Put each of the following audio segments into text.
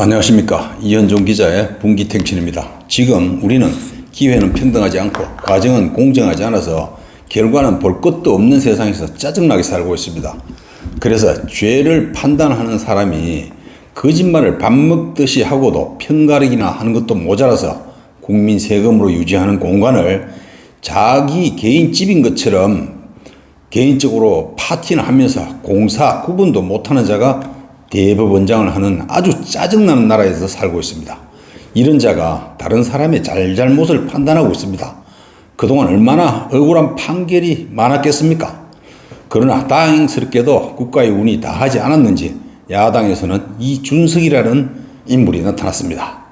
안녕하십니까. 이현종 기자의 분기탱신입니다. 지금 우리는 기회는 평등하지 않고 과정은 공정하지 않아서 결과는 볼 것도 없는 세상에서 짜증나게 살고 있습니다. 그래서 죄를 판단하는 사람이 거짓말을 밥 먹듯이 하고도 편가르기나 하는 것도 모자라서 국민 세금으로 유지하는 공간을 자기 개인 집인 것처럼 개인적으로 파티나 하면서 공사 구분도 못하는 자가 대법원장을 하는 아주 짜증나는 나라에서 살고 있습니다. 이런 자가 다른 사람의 잘잘못을 판단하고 있습니다. 그동안 얼마나 억울한 판결이 많았겠습니까? 그러나 다행스럽게도 국가의 운이 다하지 않았는지 야당에서는 이준석이라는 인물이 나타났습니다.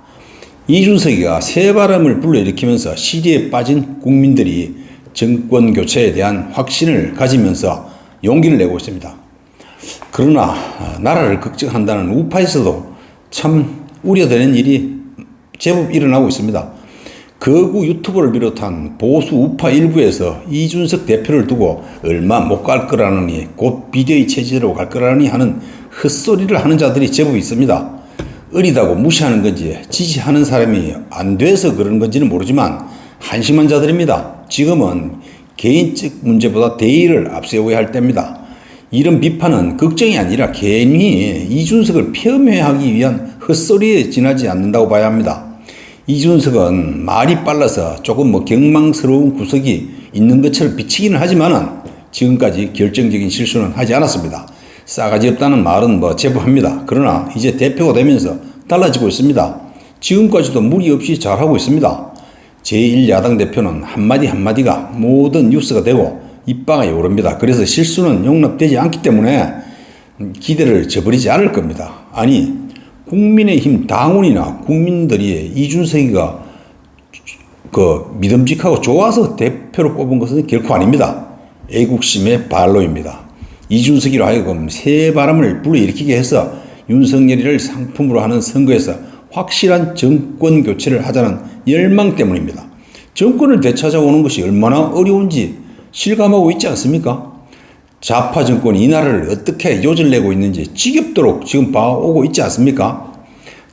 이준석이가 새바람을 불러일으키면서 시리에 빠진 국민들이 정권 교체에 대한 확신을 가지면서 용기를 내고 있습니다. 그러나 나라를 걱정한다는 우파에서도 참 우려되는 일이 제법 일어나고 있습니다. 극우 유튜버를 비롯한 보수 우파 일부에서 이준석 대표를 두고 얼마 못 갈 거라느니 곧 비대위 체제로 갈 거라느니 하는 헛소리를 하는 자들이 제법 있습니다. 어리다고 무시하는 건지 지지하는 사람이 안 돼서 그런 건지는 모르지만 한심한 자들입니다. 지금은 개인적 문제보다 대의를 앞세워야 할 때입니다. 이런 비판은 걱정이 아니라 괜히 이준석을 폄훼하기 위한 헛소리에 지나지 않는다고 봐야 합니다. 이준석은 말이 빨라서 조금 경망스러운 구석이 있는 것처럼 비치기는 하지만은 지금까지 결정적인 실수는 하지 않았습니다. 싸가지 없다는 말은 제법합니다. 그러나 이제 대표가 되면서 달라지고 있습니다. 지금까지도 무리 없이 잘하고 있습니다. 제1야당 대표는 한마디 한마디가 모든 뉴스가 되고 입방아에 오릅니다. 그래서 실수는 용납되지 않기 때문에 기대를 저버리지 않을 겁니다. 아니 국민의힘 당원이나 국민들이 이준석이가 믿음직하고 좋아서 대표로 뽑은 것은 결코 아닙니다. 애국심의 발로입니다. 이준석이로 하여금 새바람을 불러일으키게 해서 윤석열이를 상품으로 하는 선거에서 확실한 정권 교체를 하자는 열망 때문입니다. 정권을 되찾아오는 것이 얼마나 어려운지 실감하고 있지 않습니까? 좌파 정권이 이 나라를 어떻게 요절내고 있는지 지겹도록 지금 봐오고 있지 않습니까?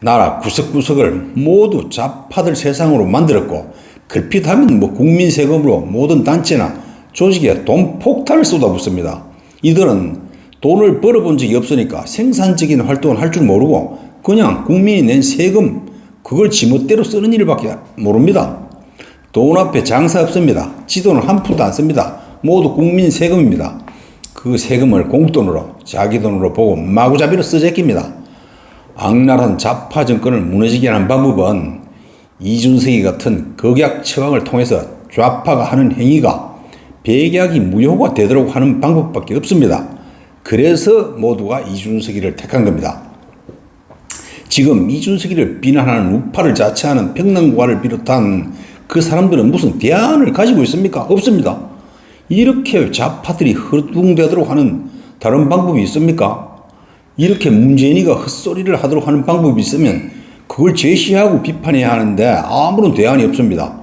나라 구석구석을 모두 좌파들 세상으로 만들었고 걸핏하면 국민 세금으로 모든 단체나 조직에 돈 폭탄을 쏟아붓습니다. 이들은 돈을 벌어본 적이 없으니까 생산적인 활동을 할 줄 모르고 그냥 국민이 낸 세금 그걸 지멋대로 쓰는 일밖에 모릅니다. 돈 앞에 장사 없습니다. 지돈은 한 푼도 안 씁니다. 모두 국민 세금입니다. 그 세금을 공돈으로 자기 돈으로 보고 마구잡이로 쓰재낍니다. 악랄한 좌파 정권을 무너지게 하는 방법은 이준석이 같은 극약 처방을 통해서 좌파가 하는 행위가 백약이 무효가 되도록 하는 방법밖에 없습니다. 그래서 모두가 이준석이를 택한 겁니다. 지금 이준석이를 비난하는 우파를 자처하는 평론가를 비롯한 그 사람들은 무슨 대안을 가지고 있습니까? 없습니다. 이렇게 좌파들이 허둥대도록 하는 다른 방법이 있습니까? 이렇게 문재인이가 헛소리를 하도록 하는 방법이 있으면 그걸 제시하고 비판해야 하는데 아무런 대안이 없습니다.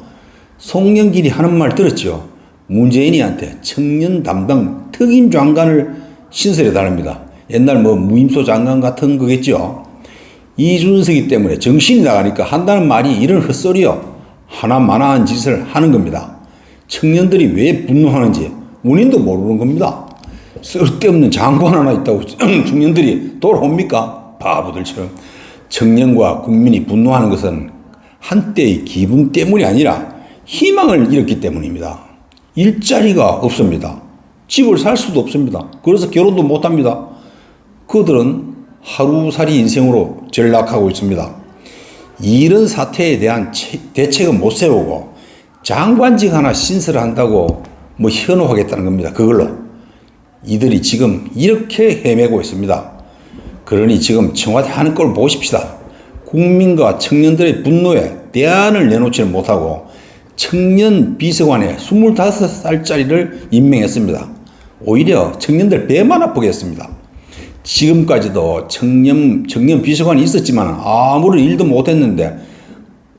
송영길이 하는 말 들었죠? 문재인이한테 청년 담당 특임 장관을 신설해 달랍니다. 옛날 무임소 장관 같은 거겠죠? 이준석이 때문에 정신이 나가니까 한다는 말이 이런 헛소리요. 하나마나한 짓을 하는 겁니다. 청년들이 왜 분노하는지 원인도 모르는 겁니다. 쓸데없는 장관 하나 있다고 청년들이 돌아옵니까? 바보들처럼. 청년과 국민이 분노하는 것은 한때의 기분 때문이 아니라 희망을 잃었기 때문입니다. 일자리가 없습니다. 집을 살 수도 없습니다. 그래서 결혼도 못합니다. 그들은 하루살이 인생으로 전락하고 있습니다. 이런 사태에 대한 대책은 못 세우고 장관직 하나 신설한다고 현호하겠다는 겁니다. 그걸로. 이들이 지금 이렇게 헤매고 있습니다. 그러니 지금 청와대 하는 걸 보십시다. 국민과 청년들의 분노에 대안을 내놓지는 못하고 청년 비서관에 25살짜리를 임명했습니다. 오히려 청년들 배만 아프게 했습니다. 지금까지도 청년 비서관이 있었지만 아무런 일도 못했는데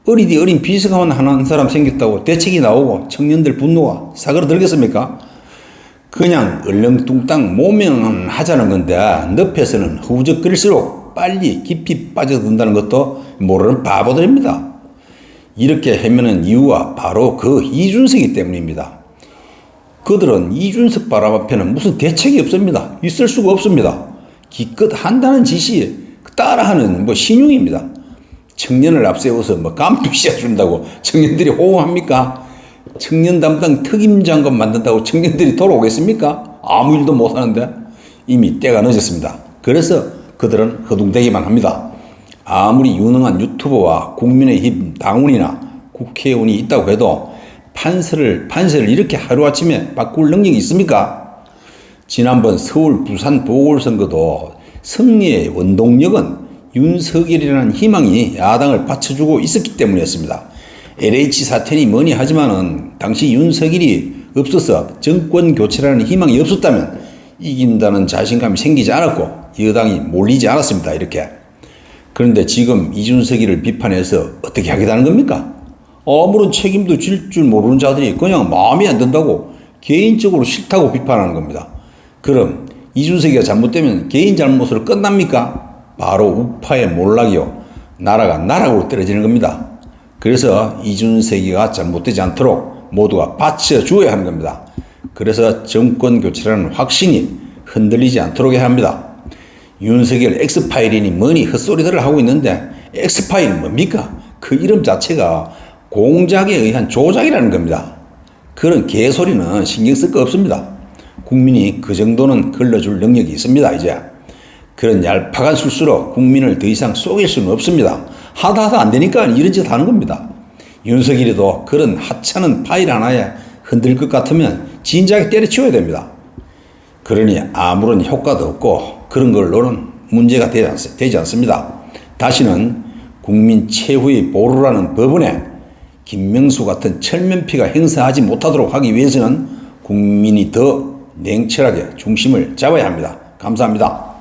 어리디 어린 비서관 한 사람 생겼다고 대책이 나오고 청년들 분노가 사그러들겠습니까? 그냥 얼렁뚱땅 모명은 하자는 건데 늪에서는 허우적거릴수록 빨리 깊이 빠져든다는 것도 모르는 바보들입니다. 이렇게 헤매는 이유가 바로 그 이준석이기 때문입니다. 그들은 이준석 바람 앞에는 무슨 대책이 없습니다. 있을 수가 없습니다. 기껏 한다는 짓이 따라하는 신용입니다. 청년을 앞세워서 깜투 씌워준다고 청년들이 호응합니까? 청년 담당 특임장관 만든다고 청년들이 돌아오겠습니까? 아무 일도 못하는데 이미 때가 늦었습니다. 그래서 그들은 허둥대기만 합니다. 아무리 유능한 유튜버와 국민의힘 당원이나 국회의원이 있다고 해도 판세를 이렇게 하루아침에 바꿀 능력이 있습니까? 지난번 서울 부산 보궐선거도 승리의 원동력은 윤석열이라는 희망이 야당을 받쳐주고 있었기 때문이었습니다. LH 사태니 뭐니 하지만은 당시 윤석열이 없어서 정권 교체라는 희망이 없었다면 이긴다는 자신감이 생기지 않았고 여당이 몰리지 않았습니다. 이렇게. 그런데 지금 이준석이를 비판해서 어떻게 하겠다는 겁니까? 아무런 책임도 질 줄 모르는 자들이 그냥 마음에 안 든다고 개인적으로 싫다고 비판하는 겁니다. 그럼 이준석이가 잘못되면 개인 잘못으로 끝납니까? 바로 우파의 몰락이요. 나라가 나락으로 떨어지는 겁니다. 그래서 이준석이가 잘못되지 않도록 모두가 받쳐주어야 하는 겁니다. 그래서 정권 교체라는 확신이 흔들리지 않도록 해야 합니다. 윤석열 엑스파일이니 뭐니 헛소리들을 하고 있는데 엑스파일은 뭡니까? 그 이름 자체가 공작에 의한 조작이라는 겁니다. 그런 개소리는 신경 쓸 거 없습니다. 국민이 그 정도는 걸러줄 능력이 있습니다. 이제 그런 얄팍한 술수로 국민을 더 이상 속일 수는 없습니다. 하다 안 되니까 이런 짓 하는 겁니다. 윤석열이도 그런 하찮은 파일 하나에 흔들 것 같으면 진작에 때려치워야 됩니다. 그러니 아무런 효과도 없고 그런 걸로는 문제가 되지 않습니다. 다시는 국민 최후의 보루라는 법원에 김명수 같은 철면피가 행사하지 못하도록 하기 위해서는 국민이 더 냉철하게 중심을 잡아야 합니다. 감사합니다.